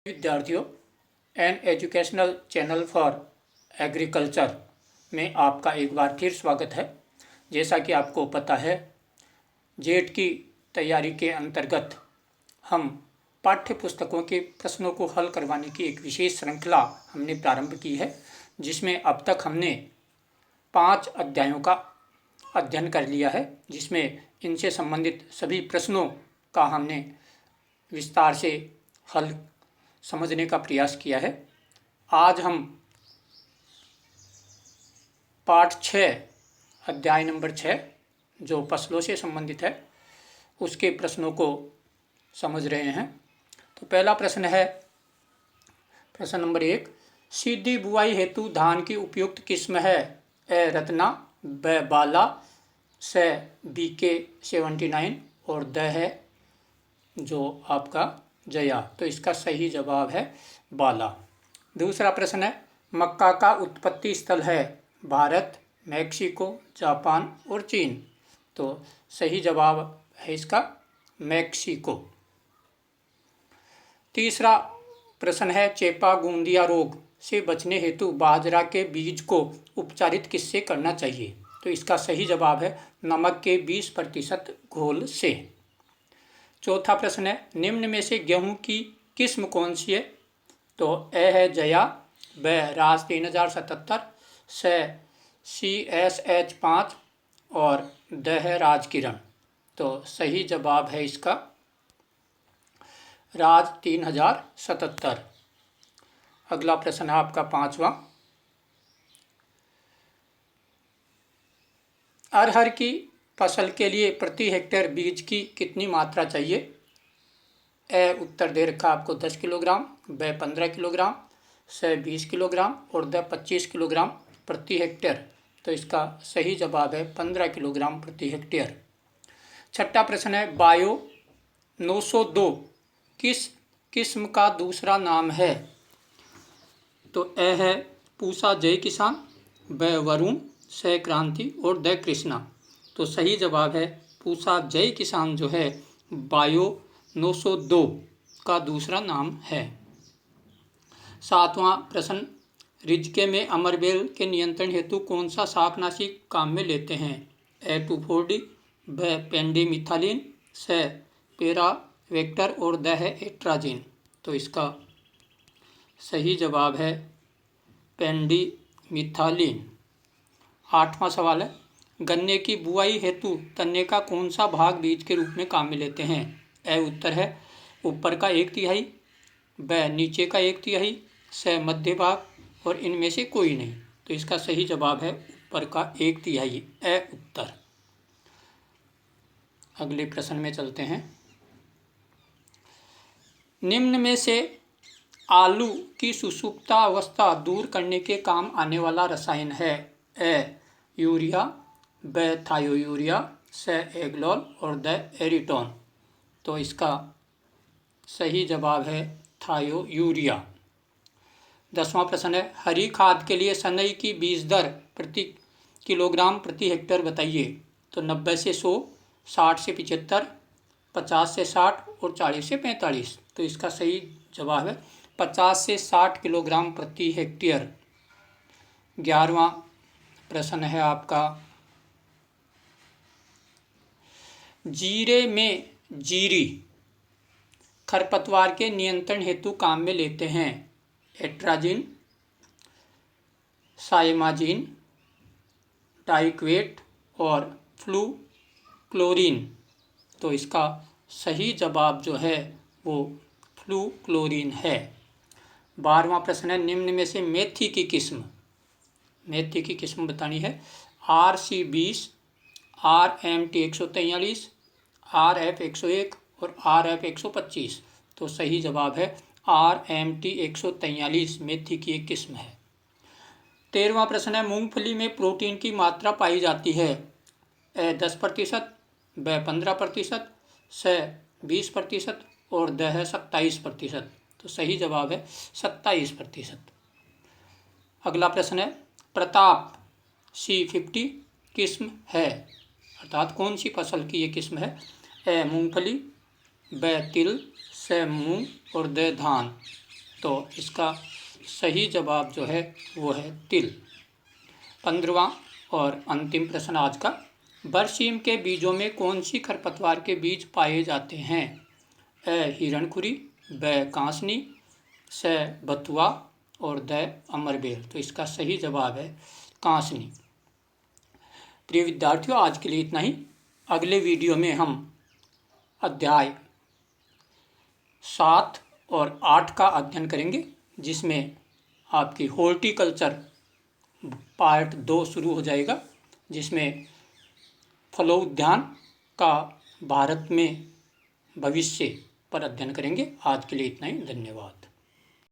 विद्यार्थियों, an educational channel for agriculture में आपका एक बार फिर स्वागत है। जैसा कि आपको पता है, जेट की तैयारी के अंतर्गत हम पाठ्य पुस्तकों के प्रश्नों को हल करवाने की एक विशेष श्रृंखला हमने प्रारंभ की है, जिसमें अब तक हमने 5 अध्यायों का अध्ययन कर लिया है, जिसमें इनसे संबंधित सभी प्रश्नों का हमने विस्तार से हल समझने का प्रयास किया है। आज हम पाठ 6 अध्याय नंबर 6 जो फसलों से संबंधित है उसके प्रश्नों को समझ रहे हैं। तो पहला प्रश्न है, प्रश्न नंबर 1, सीधी बुआई हेतु धान की उपयुक्त किस्म है? ए रत्ना, ब बाला, स BK 79 और द है जो आपका जया। तो इसका सही जवाब है बाला। दूसरा प्रश्न है, मक्का का उत्पत्ति स्थल है? भारत, मैक्सिको, जापान और चीन। तो सही जवाब है इसका मैक्सिको। तीसरा प्रश्न है, चेपा गूंदिया रोग से बचने हेतु बाजरा के बीज को उपचारित किससे करना चाहिए? तो इसका सही जवाब है नमक के 20% घोल से। चौथा प्रश्न है, निम्न में से गेहूं की किस्म कौन सी है? तो ए है जया, ब राज 3077, स CSH 5 और द है राजकिरण। तो सही जवाब है इसका राज 3077। अगला प्रश्न है आपका 5वां, अरहर की फसल के लिए प्रति हेक्टेयर बीज की कितनी मात्रा चाहिए? ए उत्तर दे रखा आपको 10 किलोग्राम, ब 15 किलोग्राम, स 20 किलोग्राम और द 25 किलोग्राम प्रति हेक्टेयर। तो इसका सही जवाब है 15 किलोग्राम प्रति हेक्टेयर। छठा प्रश्न है, बायो 902 किस किस्म का दूसरा नाम है? तो ए है पूसा जय किसान, ब वरुण, स क्रांति और द कृष्णा। तो सही जवाब है पूसा जय किसान जो है बायो 902 का दूसरा नाम है। सातवां प्रश्न, रिजके में अमरबेल के नियंत्रण हेतु कौन सा शाकनाशी काम में लेते हैं? ए 2,4-D, ब पेंडिमिथालिन, स पेरावेक्टर और द है एट्राजिन। तो इसका सही जवाब है पेंडिमिथालिन। आठवां सवाल है, गन्ने की बुआई हेतु तन्ने का कौन सा भाग बीज के रूप में काम में लेते हैं? ए उत्तर है ऊपर का 1/3, ब नीचे का 1/3, स मध्य भाग और इनमें से कोई नहीं। तो इसका सही जवाब है ऊपर का 1/3, ए उत्तर। अगले प्रश्न में चलते हैं, निम्न में से आलू की सुषुप्ता अवस्था दूर करने के काम आने वाला रसायन है? ए यूरिया, ब थायोयूरिया, स एग्लोल और द एरिटोन। तो इसका सही जवाब है थायोयूरिया। 10वां प्रश्न है, हरी खाद के लिए सनई की बीज दर प्रति किलोग्राम प्रति हेक्टेयर बताइए। तो 90 से 100, 60 से 75, 50 से 60 और 40 से 45। तो इसका सही जवाब है 50 से 60 किलोग्राम प्रति हेक्टेयर। 11वां प्रश्न है आपका, जीरे में जीरी खरपतवार के नियंत्रण हेतु काम में लेते हैं? एट्राजिन, साइमाजिन, डाइक्वेट और फ्लूक्लोरीन। तो इसका सही जवाब जो है वो फ्लूक्लोरीन है। 12वां प्रश्न है, निम्न में से मेथी की किस्म बतानी है? RC20, RMT 143, RF 101 और RF 125। तो सही जवाब है RMT 143 मेथी की एक किस्म है। 13वां प्रश्न है, मूंगफली में प्रोटीन की मात्रा पाई जाती है? ए 10%, ब 15%, स 20% और द है 27%। तो सही जवाब है 27%। अगला प्रश्न है, प्रताप C50 किस्म है? अर्थात कौन सी फसल की ये किस्म है? ए मूंगफली, ब तिल, स मूंग और द धान। तो इसका सही जवाब जो है वो है तिल। 15वां और अंतिम प्रश्न आज का, बरसीम के बीजों में कौन सी खरपतवार के बीज पाए जाते हैं? ए हिरणखुरी, ब कांसनी, स बथुआ और द अमरबेल। तो इसका सही जवाब है कांसनी। प्रिय विद्यार्थियों, आज के लिए इतना ही। अगले वीडियो में हम अध्याय 7 और 8 का अध्ययन करेंगे, जिसमें आपकी हॉर्टिकल्चर पार्ट 2 शुरू हो जाएगा, जिसमें फलोद्यान का भारत में भविष्य पर अध्ययन करेंगे। आज के लिए इतना ही, धन्यवाद।